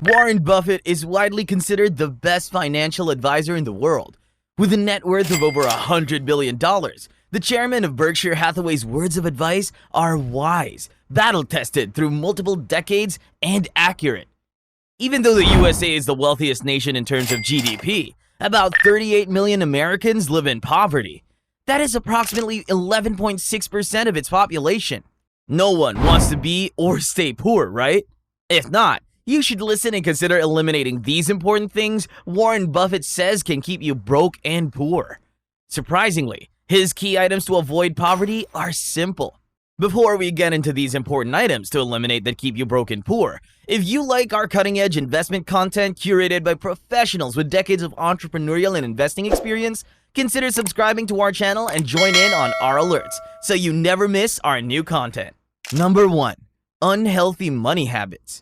Warren Buffett is widely considered the best financial advisor in the world. With a net worth of over $100 billion, the chairman of Berkshire Hathway's words of advice are wise, battle-tested through multiple decades, and accurate. Even though the USA is the wealthiest nation in terms of GDP, about 38 million Americans live in poverty. That is approximately 11.6% of its population. No one wants to be or stay poor, right? If not, you should listen and consider eliminating these important things Warren Buffett says can keep you broke and poor. Surprisingly, his key items to avoid poverty are simple. Before we get into these important items to eliminate that keep you broke and poor, if you like our cutting-edge investment content curated by professionals with decades of entrepreneurial and investing experience, consider subscribing to our channel and join in on our alerts so you never miss our new content. Number 1. Unhealthy money habits.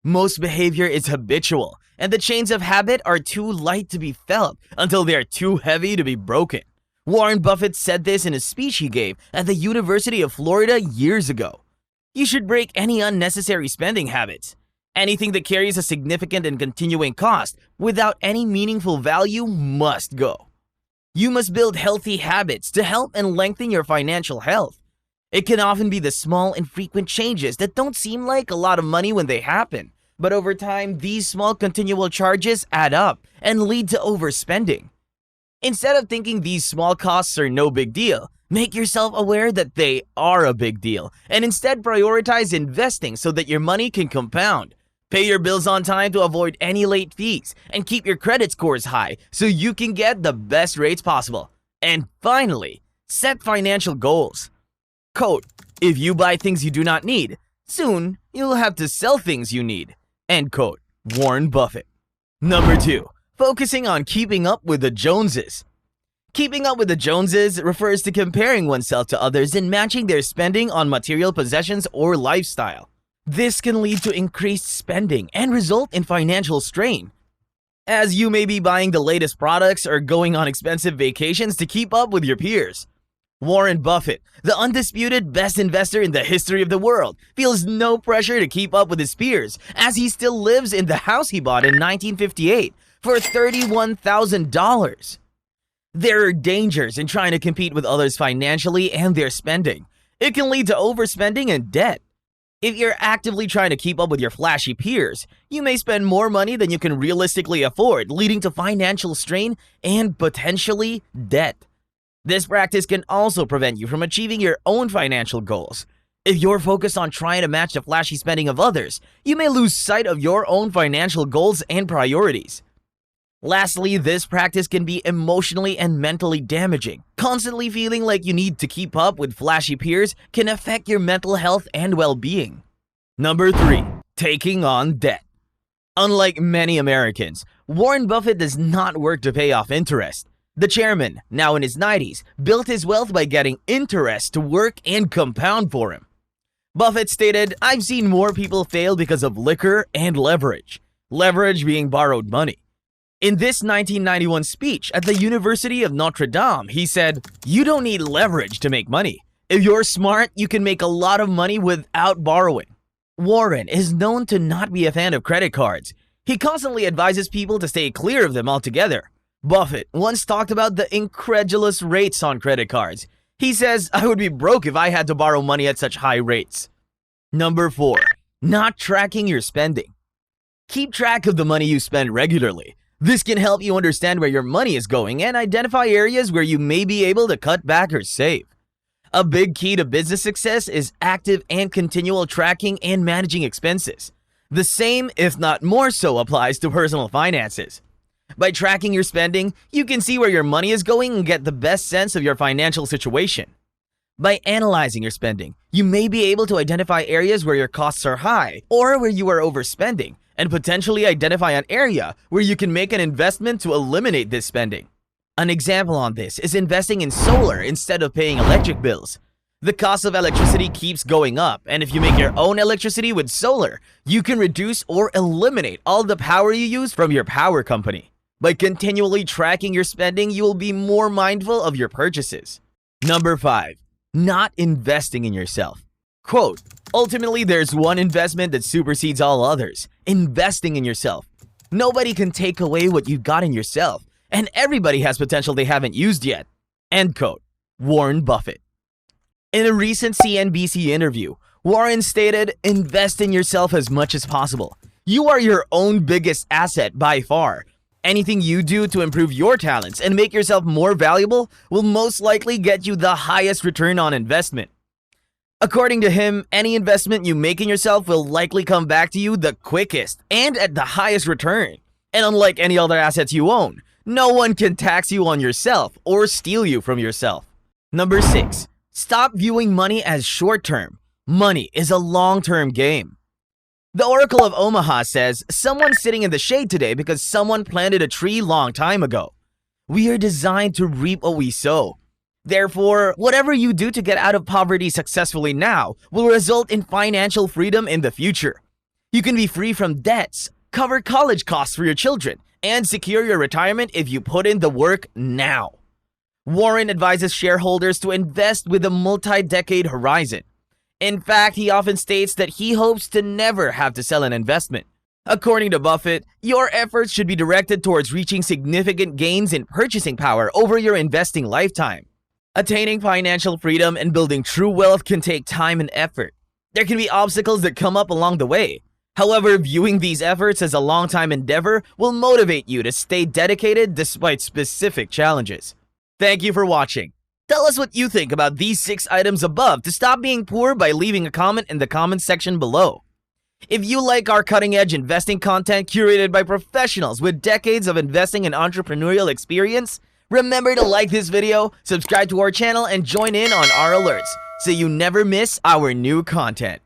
Most behavior is habitual, and the chains of habit are too light to be felt until they are too heavy to be broken. Warren Buffett said this in a speech he gave at the University of Florida years ago. You should break any unnecessary spending habits. Anything that carries a significant and continuing cost without any meaningful value must go. You must build healthy habits to help and lengthen your financial health. It can often be the small and frequent changes that don't seem like a lot of money when they happen, but over time, these small continual charges add up and lead to overspending. Instead of thinking these small costs are no big deal, make yourself aware that they are a big deal, and instead prioritize investing so that your money can compound. Pay your bills on time to avoid any late fees, and keep your credit scores high so you can get the best rates possible. And finally, set financial goals. Quote, if you buy things you do not need, soon you'll have to sell things you need. End quote. Warren Buffett. Number 2. Focusing on keeping up with the Joneses. Keeping up with the Joneses refers to comparing oneself to others and matching their spending on material possessions or lifestyle. This can lead to increased spending and result in financial strain, as you may be buying the latest products or going on expensive vacations to keep up with your peers. Warren Buffett, the undisputed best investor in the history of the world, feels no pressure to keep up with his peers as he still lives in the house he bought in 1958 for $31,000. There are dangers in trying to compete with others financially and their spending. It can lead to overspending and debt. If you're actively trying to keep up with your flashy peers, you may spend more money than you can realistically afford, leading to financial strain and potentially debt. This practice can also prevent you from achieving your own financial goals. If you're focused on trying to match the flashy spending of others, you may lose sight of your own financial goals and priorities. Lastly, this practice can be emotionally and mentally damaging. Constantly feeling like you need to keep up with flashy peers can affect your mental health and well-being. Number 3. Taking on debt. Unlike many Americans, Warren Buffett does not work to pay off interest. The chairman, now in his 90s, built his wealth by getting interest to work and compound for him. Buffett stated, I've seen more people fail because of liquor and leverage. Leverage being borrowed money. In this 1991 speech at the University of Notre Dame, he said, you don't need leverage to make money. If you're smart, you can make a lot of money without borrowing. Warren is known to not be a fan of credit cards. He constantly advises people to stay clear of them altogether. Buffett once talked about the incredulous rates on credit cards. He says, I would be broke if I had to borrow money at such high rates. Number 4. Not tracking your spending. Keep track of the money you spend regularly. This can help you understand where your money is going and identify areas where you may be able to cut back or save. A big key to business success is active and continual tracking and managing expenses. The same, if not more so, applies to personal finances. By tracking your spending, you can see where your money is going and get the best sense of your financial situation. By analyzing your spending, you may be able to identify areas where your costs are high or where you are overspending, and potentially identify an area where you can make an investment to eliminate this spending. An example on this is investing in solar instead of paying electric bills. The cost of electricity keeps going up, and if you make your own electricity with solar, you can reduce or eliminate all the power you use from your power company. By continually tracking your spending, you will be more mindful of your purchases. Number 5. Not investing in yourself. Quote, ultimately, there's one investment that supersedes all others: investing in yourself. Nobody can take away what you got in yourself, and everybody has potential they haven't used yet. End quote. Warren Buffett. In a recent CNBC interview, Warren stated, invest in yourself as much as possible. You are your own biggest asset by far. Anything you do to improve your talents and make yourself more valuable will most likely get you the highest return on investment. According to him, any investment you make in yourself will likely come back to you the quickest and at the highest return. And unlike any other assets you own, no one can tax you on yourself or steal you from yourself. Number 6. Stop viewing money as short-term. Money is a long-term game. The Oracle of Omaha says, someone's sitting in the shade today because someone planted a tree long time ago. We are designed to reap what we sow. Therefore, whatever you do to get out of poverty successfully now will result in financial freedom in the future. You can be free from debts, cover college costs for your children, and secure your retirement if you put in the work now. Warren advises shareholders to invest with a multi-decade horizon. In fact, he often states that he hopes to never have to sell an investment. According to Buffett, your efforts should be directed towards reaching significant gains in purchasing power over your investing lifetime. Attaining financial freedom and building true wealth can take time and effort. There can be obstacles that come up along the way. However, viewing these efforts as a long-time endeavor will motivate you to stay dedicated despite specific challenges. Thank you for watching. Tell us what you think about these 6 items above to stop being poor by leaving a comment in the comments section below. If you like our cutting-edge investing content curated by professionals with decades of investing and entrepreneurial experience, remember to like this video, subscribe to our channel, and join in on our alerts so you never miss our new content.